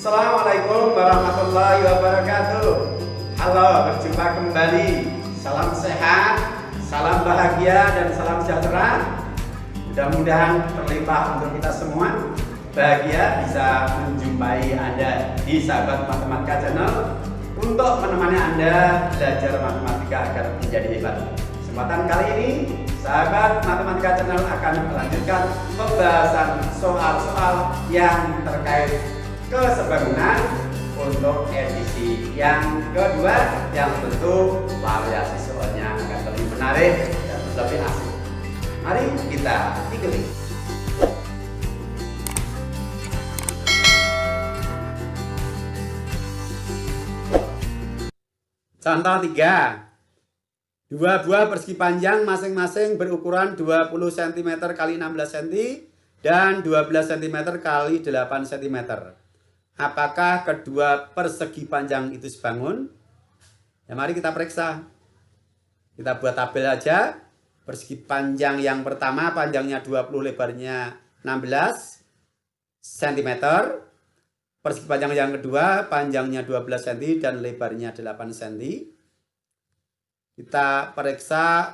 Assalamualaikum warahmatullahi wabarakatuh. Halo, berjumpa kembali. Salam sehat, salam bahagia, dan salam sejahtera. Mudah-mudahan terlimpah untuk kita semua. Bahagia bisa menjumpai Anda di Sahabat Matematika Channel untuk menemani Anda belajar matematika agar menjadi hebat. Kesempatan kali ini, Sahabat Matematika Channel akan melanjutkan pembahasan soal-soal yang terkait kesebangunan untuk edisi yang kedua, yang tentu variasi soalnya akan lebih menarik dan lebih asik. Mari kita ikuti. Contoh 3. Dua buah persegi panjang masing-masing berukuran 20 cm x 16 cm dan 12 cm x 8 cm. Apakah kedua persegi panjang itu sebangun? Ya, mari kita periksa. Kita buat tabel aja. Persegi panjang yang pertama panjangnya 20, lebarnya 16 cm. Persegi panjang yang kedua panjangnya 12 cm dan lebarnya 8 cm. Kita periksa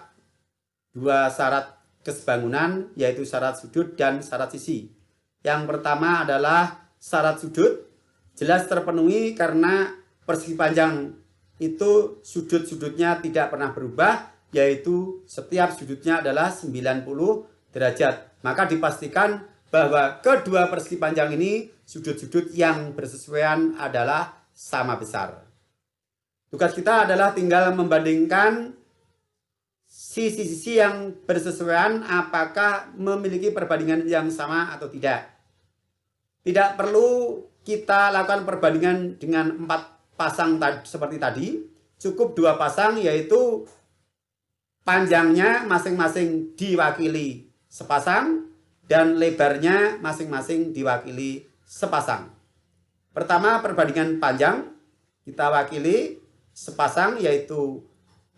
dua syarat kesebangunan, yaitu syarat sudut dan syarat sisi. Yang pertama adalah syarat sudut. Jelas terpenuhi karena persegi panjang itu sudut-sudutnya tidak pernah berubah, yaitu setiap sudutnya adalah 90 derajat. Maka dipastikan bahwa kedua persegi panjang ini sudut-sudut yang bersesuaian adalah sama besar. Tugas kita adalah tinggal membandingkan sisi-sisi yang bersesuaian apakah memiliki perbandingan yang sama atau tidak. Tidak perlu kita lakukan perbandingan dengan 4 pasang seperti tadi. Cukup 2 pasang, yaitu panjangnya masing-masing diwakili sepasang dan lebarnya masing-masing diwakili sepasang. Pertama, perbandingan panjang kita wakili sepasang, yaitu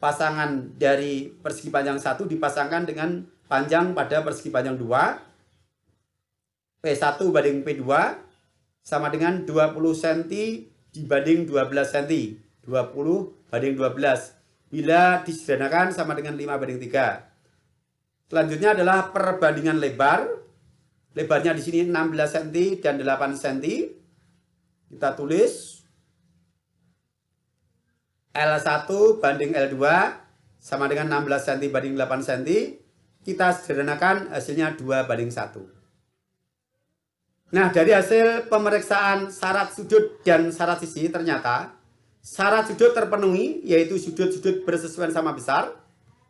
pasangan dari persegi panjang 1 dipasangkan dengan panjang pada persegi panjang 2. P1 banding P2 sama dengan 20 cm dibanding 12 cm. 20 banding 12. Bila disederhanakan sama dengan 5 banding 3. Selanjutnya adalah perbandingan lebar. Lebarnya di sini 16 cm dan 8 cm. Kita tulis L1 banding L2 sama dengan 16 cm banding 8 cm. Kita sederhanakan, hasilnya 2 banding 1. Nah, dari hasil pemeriksaan syarat sudut dan syarat sisi, ternyata syarat sudut terpenuhi, yaitu sudut-sudut bersesuaian sama besar.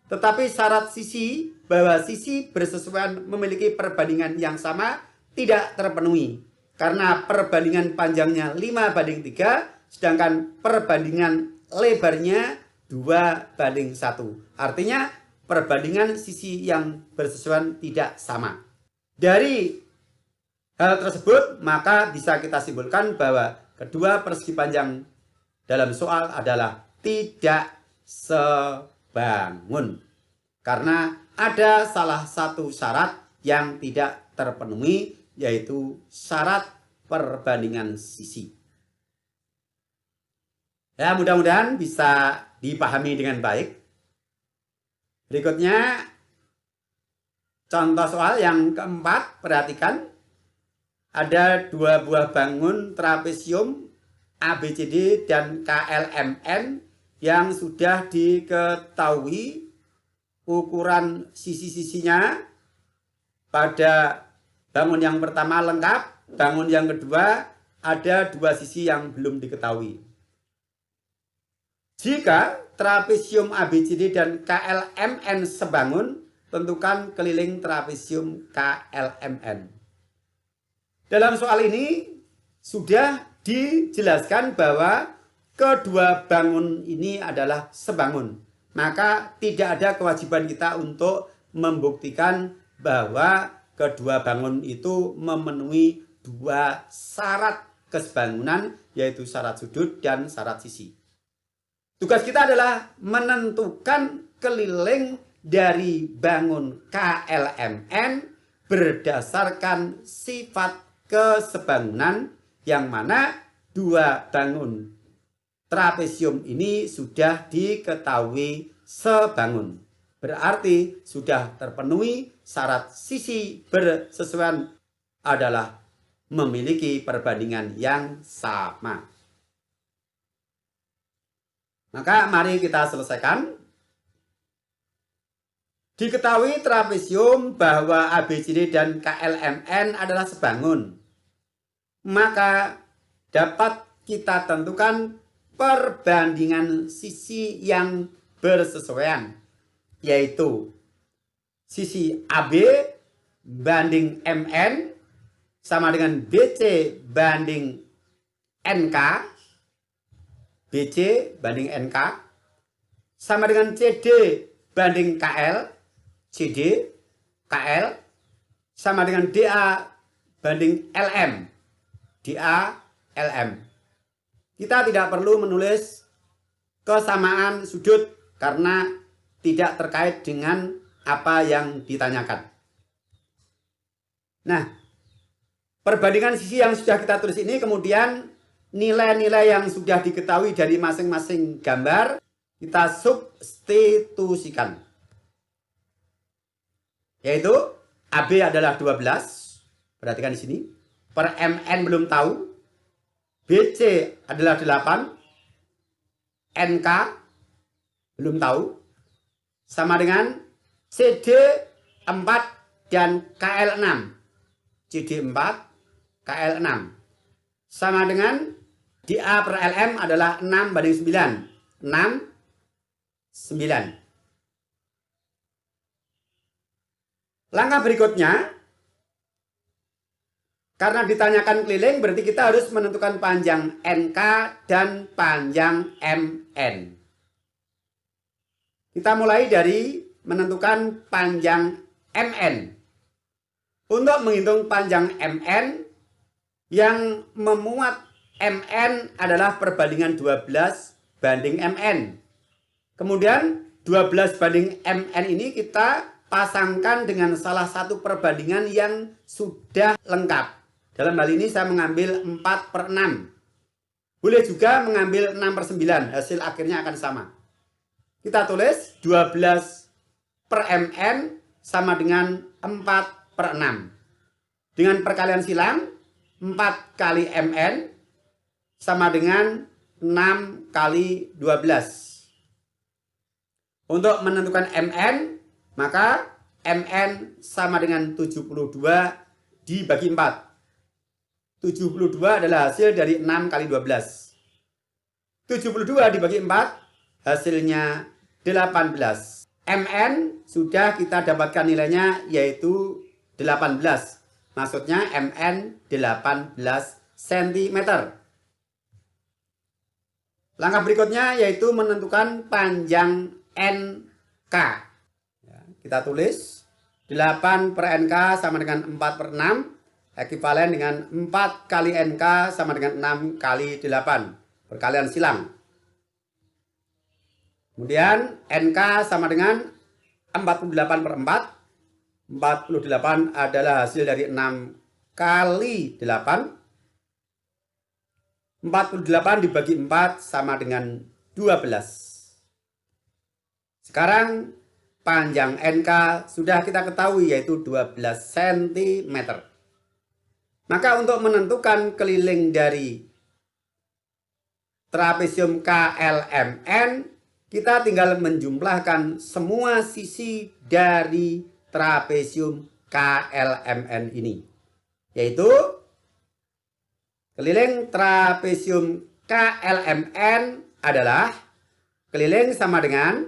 Tetapi syarat sisi, bahwa sisi bersesuaian memiliki perbandingan yang sama, tidak terpenuhi. Karena perbandingan panjangnya 5 banding 3, sedangkan perbandingan lebarnya 2 banding 1. Artinya perbandingan sisi yang bersesuaian tidak sama. Dari hal tersebut, maka bisa kita simpulkan bahwa kedua persegi panjang dalam soal adalah tidak sebangun. Karena ada salah satu syarat yang tidak terpenuhi, yaitu syarat perbandingan sisi. Ya, mudah-mudahan bisa dipahami dengan baik. Berikutnya, contoh soal yang keempat, perhatikan. Ada 2 buah bangun trapesium ABCD dan KLMN yang sudah diketahui ukuran sisi-sisinya. Pada bangun yang pertama lengkap, bangun yang kedua ada 2 sisi yang belum diketahui. Jika trapesium ABCD dan KLMN sebangun, tentukan keliling trapesium KLMN. Dalam soal ini sudah dijelaskan bahwa kedua bangun ini adalah sebangun. Maka tidak ada kewajiban kita untuk membuktikan bahwa kedua bangun itu memenuhi 2 syarat kesebangunan, yaitu syarat sudut dan syarat sisi. Tugas kita adalah menentukan keliling dari bangun KLMN berdasarkan sifat kesebangunan, yang mana dua bangun trapesium ini sudah diketahui sebangun. Berarti sudah terpenuhi syarat sisi bersesuaian adalah memiliki perbandingan yang sama. Maka mari kita selesaikan. Diketahui trapesium bahwa ABCD dan KLMN adalah sebangun. Maka dapat kita tentukan perbandingan sisi yang bersesuaian, yaitu sisi AB banding MN sama dengan BC banding NK, BC banding NK, sama dengan CD banding KL, CD, KL, sama dengan DA banding LM, DA, LM. Kita tidak perlu menulis kesamaan sudut karena tidak terkait dengan apa yang ditanyakan. Nah, perbandingan sisi yang sudah kita tulis ini kemudian nilai-nilai yang sudah diketahui dari masing-masing gambar kita substitusikan. Yaitu AB adalah 12. Perhatikan di sini. Per MN belum tahu. BC adalah 8. NK belum tahu. Sama dengan CD 4 dan KL 6. CD 4, KL 6. Sama dengan DA per LM adalah 6 banding 9. 6, 9. Langkah berikutnya, karena ditanyakan keliling, berarti kita harus menentukan panjang NK dan panjang MN. Kita mulai dari menentukan panjang MN. Untuk menghitung panjang MN, yang memuat MN adalah perbandingan 12 banding MN. Kemudian 12 banding MN ini kita pasangkan dengan salah satu perbandingan yang sudah lengkap. Dalam hal ini saya mengambil 4/6. Boleh juga mengambil 6/9. Hasil akhirnya akan sama. Kita tulis 12 per MN sama dengan 4/6. Dengan perkalian silang, 4 kali MN sama dengan 6 kali 12. Untuk menentukan MN, maka MN sama dengan 72 dibagi 4. 72 adalah hasil dari 6 kali 12. 72 dibagi 4, hasilnya 18. MN sudah kita dapatkan nilainya yaitu 18. Maksudnya MN 18 cm. Langkah berikutnya yaitu menentukan panjang NK. Kita tulis 8 per NK sama dengan 4/6. Ekuivalen dengan 4 kali NK sama dengan 6 kali 8. Perkalian silang. Kemudian NK sama dengan 48/4. 48 adalah hasil dari 6 kali 8. 48 dibagi 4 sama dengan 12. Sekarang panjang NK sudah kita ketahui yaitu 12 cm. Maka untuk menentukan keliling dari trapesium KLMN, kita tinggal menjumlahkan semua sisi dari trapesium KLMN ini. Yaitu keliling trapesium KLMN adalah keliling sama dengan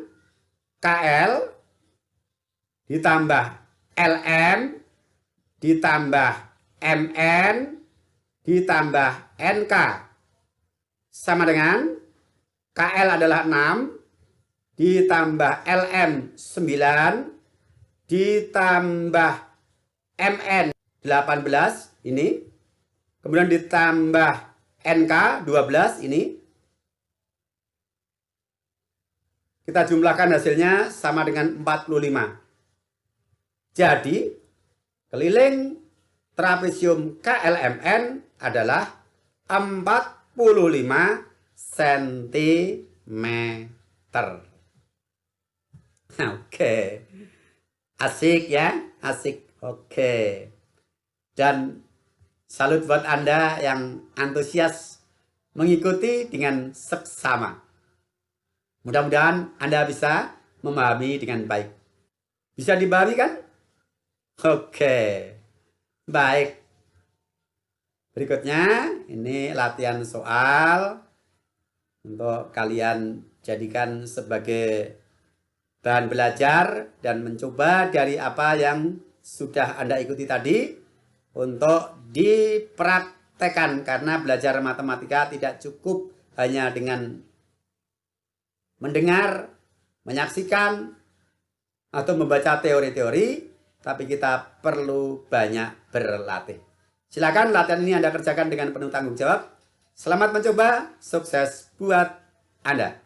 KL ditambah LM ditambah MN ditambah NK sama dengan KL adalah 6 ditambah LM 9 ditambah MN 18 ini, kemudian ditambah NK 12 ini. Kita jumlahkan hasilnya sama dengan 45. Jadi keliling trapesium KLMN adalah 4 cm. Oke. Asik ya, asik. Oke. Dan salut buat Anda yang antusias mengikuti dengan seksama. Mudah-mudahan Anda bisa memahami dengan baik. Bisa dipahami kan? Oke. Baik. Berikutnya ini latihan soal untuk kalian jadikan sebagai bahan belajar dan mencoba dari apa yang sudah Anda ikuti tadi untuk dipraktekkan, karena belajar matematika tidak cukup hanya dengan mendengar, menyaksikan, atau membaca teori-teori, tapi kita perlu banyak berlatih. Silakan latihan ini Anda kerjakan dengan penuh tanggung jawab. Selamat mencoba, sukses buat Anda.